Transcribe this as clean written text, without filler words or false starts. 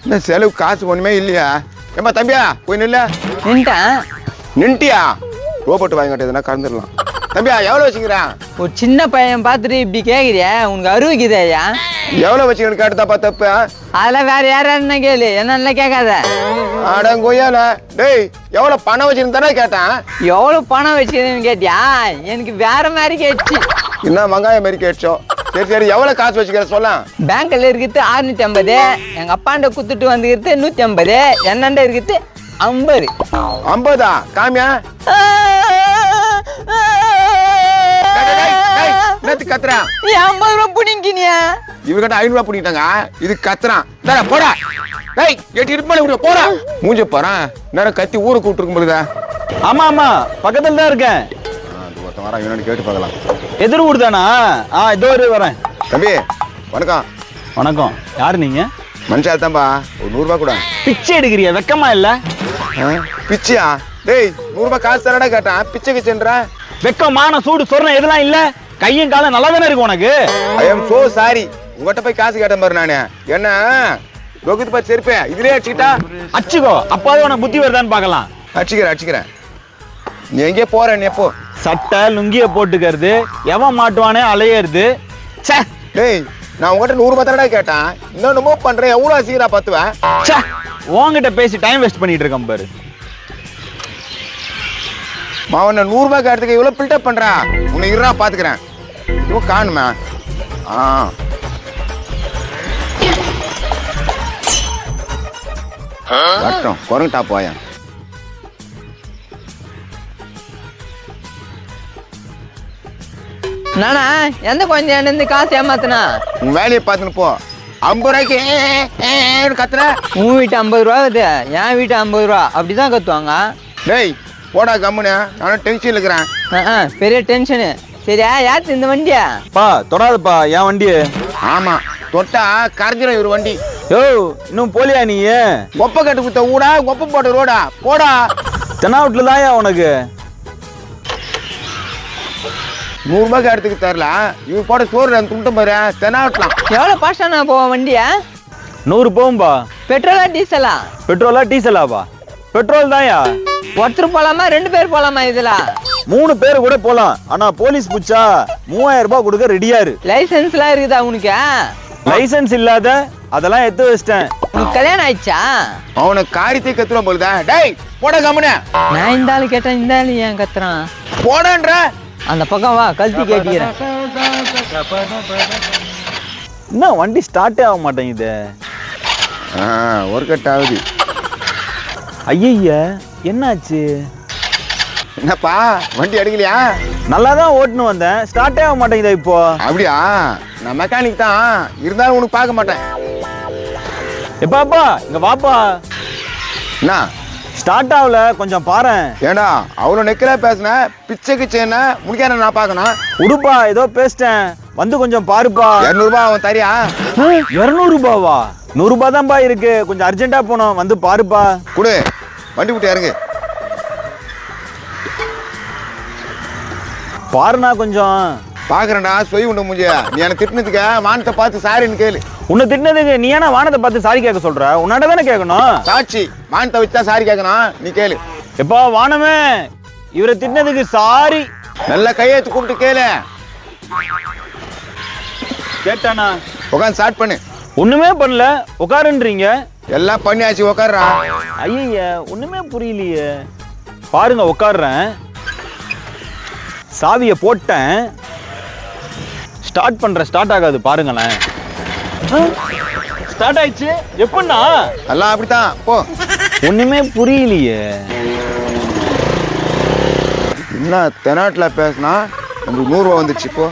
என்ன செலவு காசு ஒண்ணுமே இல்லையா? ஏமா தம்பியா போய் நில்ல. நின்ட்டியா? ரோபோட் வாங்கி கட்டதுன்னா கறந்துடலாம். தம்பியா எவ்வளவு வச்சுக்கிறான்? ஒரு சின்ன பையன் பார்த்துட்டு இப்படி கேக்குறியா? உனக்கு அருவிக்குதையா? எவ்வளவு வச்சுக்கணும் கேட்டுதாப்பா தப்பு. அதெல்லாம் வேற யாராருன்னா கேளு, என்ன கேட்காத. அடங்கொய்யால டேய் எவ்வளவு பணம் வச்சிருந்தானே கேட்டேன். எவ்வளவு பணம் வச்சிருந்தேன்னு கேட்டியா? எனக்கு வேற மாதிரி கேட்டுச்சு. என்ன வெங்காயம் மாதிரி கேட்டோம். சரி சரி எவ்வளவு காசு வச்சுக்கிற சொல்ல. பேங்க்ல இருக்குது 650, எங்க அப்பாண்ட குத்துட்டு வந்துக்கிறது 150, என்னண்ட இருக்குது 50. 50 காமியா? கத்துறான் 50 ரூபா புடிங்கினியா? இவகிட்ட 500 ரூபா புடிங்கிட்டாங்க. இது கத்துறான். போடா டேய் எட்டி இருப்பானே போடா. மூஞ்ச பாரு நேரம் கத்தி ஊரை கூப்பிட்டு இருக்கும்போது. ஆமா ஆமா பக்கத்துல தான் இருக்கேன். ஒருத்தன் வரா என்னன்னு கேட்டு பார்க்கலாம். எதிர் ஊர் தானா? இதோ வரேன். தம்பி வணக்கம். வணக்கம். யாரு நீங்க? மனுஷா தான்பா. ஒரு 100 ரூபா கூட. பிச்சை எடுக்கிறியா? வெக்கமா இல்ல? பிச்சையா? டேய் 100 ரூபாய் காசு தரடா கேட்டான். பிச்சை கிச்சன்ற வெக்கமான சூடு சொரணம் எதெல்லாம் இல்ல. கையும் காலம் நல்லா தானே இருக்கு உனக்கு. I am so sorry. உங்ககிட்ட போய் காசு கேட்ட மாதிரி நானு என்ன ரொகுத்து பா செருப்பேன் இதுலயே அடிச்சுக்கிட்டா? அச்சுக்கோ அப்பாவே உனக்கு புத்தி வருதான்னு பாக்கலாம். அடிச்சுக்கிறேன். நீ எங்கே போற? நீ எப்போ சட்டை லுங்கிய போட்டுக்கிறது எவன் மாட்டுவானே அலையிறது. டேய் நான் உங்ககிட்ட 100 ரூபாய் தரடா கேட்டான். இன்னொன்னு மூவ் பண்றேன். எவ்வளவு சீரா பாத்துவேன். உன்கிட்ட பேசி டைம் வேஸ்ட் பண்ணிட்டு இருக்கேன் பாரு. மாவன 100 ரூபாய் கேட்டதுக்கு இவ்வளவு பில்டப் பண்றா. உன்னை இருறா பாத்துக்கிறேன். இவன் காணுமா? கட்டம் குரங்கட்டா போய. நானா எந்த கொஞ்சம் இருந்து காசு ஏமாத்தினா? உன் வேலையை பார்த்துன்னு போ. 50 ரூபாய்க்கு கத்துற. உன் வீட்டு 50 ரூபா வருது, என் வீட்டு 50 ரூபா. அப்படிதான் கத்துவாங்க. டேய் போடா கம்முனு. நானும் டென்ஷன் இருக்கிறேன். பெரிய டென்ஷனு. சரியா யாரு இந்த வண்டியா? பா தொடாதப்பா என் வண்டி. ஆமா தொட்டா கரைஞ்சிடும் இவர் வண்டி. யோ இன்னும் போலியா நீ? கொப்பை கட்டு குத்த ஊடா கொப்பை போட்ட ரோடா போடா. தென்னாவுட்ல தாயா உனக்கு 100 ரூபாய்க்கு எடுத்துக்கு தரல. இவர் போட சோறு துண்டு பாரு. தென்னாவட்டலாம். எவ்வளவு பாஸ்டானா போவ வண்டியா? 100 போகும்பா. பெட்ரோலா டீசலா? பெட்ரோலா டீசலாப்பா? பெட்ரோல் தான்யா. ஒருத்தர் போலாமா 2 பேர் போலாமா? இதுல 3 பேர் கூட போலாம். ஆனா போலீஸ் புடிச்சா 3000 ரூபாய் கொடுக்க ரெடியா இரு. லைசென்ஸ்லாம் இருக்குதா உனக்கு? லைசென்ஸ் இல்லாத அதெல்லாம் எடுத்து வச்சிட்டேன். உனக்கு கல்யாணம் ஆயிடுச்சா? அவனுக்கு காரியத்தை கத்துறோம் போலுதா. டேய் போட கம்முனு. நான் இந்த ஆளு கேட்டேன், இந்த ஆளு ஏன் கத்துறான்? போடன்ற அந்த பக்கம் வா, கழுத்தி கேட்டிக்கிறேன். என்ன வண்டி ஸ்டார்ட்டே ஆக மாட்டேங்குது. ஒரு கட் ஆகுது. ஐயா என்னாச்சு? என்னப்பா வண்டி எடுக்கலையா? நல்லாதான் ஓட்டுன்னு வந்தேன். ஸ்டார்ட்டே ஆக மாட்டேங்குதா இப்போ? அப்படியா? நான் மெக்கானிக் தான். இருந்தாலும் உனக்கு பார்க்க மாட்டேன். எப்பாப்பா இங்க வாப்பா. என்ன ஸ்டார்ட் ஆகல கொஞ்சம் பாரு. ஏண்டா அவ்வளவு நெக்கலா பேசுன? பிச்சைக்கு சேன முடிக்கான நான் பாக்கணும். உடுப்பா ஏதோ பேசிட்டேன். வந்து கொஞ்சம் பாருப்பா. 200 ரூபாய் அவன் தரியா? 200 ரூபாவா? 100 ரூபாய் தான்ப்பா இருக்கு. கொஞ்சம் அர்ஜென்ட்டா போனோம். வந்து பாருப்பா. குடு வண்டி விட்டு இறங்கு. பாருண்ணா கொஞ்சம். பாக்குறேன்டா சொய் உண்டு முடிஞ்ச. நீ எனக்கு திட்டினதுக்க வானத்தை பார்த்து சாரின்னு கேளு. உன்னை திட்டினதுக்கு நீ ஏன்னா வானத்தை பார்த்து சாரி கேட்க சொல்ற? உன்னாட்ட தானே கேட்கணும். சாட்சி வானத்தை வச்சுதான் சாரி கேட்கணும். நீ கேளு. எப்பா வானமே இவரை திட்டினதுக்கு சாரி. நல்ல கையெழுத்து கூப்பிட்டு கேளு. கேட்டானா? உட்காந்து ஸ்டார்ட் பண்ணு. ஒண்ணுமே பண்ணல உட்காருன்றீங்க. எல்லாம் பண்ணியாச்சு உட்கார்றா. ஐயா ஒண்ணுமே புரியலையே. பாருங்க உட்கார்றேன். சாவிய போட்டேன். ஸ்டார்ட் பண்றேன். ஸ்டார்ட் ஆகாது பாருங்களேன். ஸ்டார்ட் ஆயிடுச்சு. எப்படின்னா? எல்லாம் அப்படித்தான் போ. ஒண்ணுமே புரியலையே. என்ன தெனாட்டுல பேசினா நமக்கு 100 ரூபாய் வந்துச்சு. இப்போ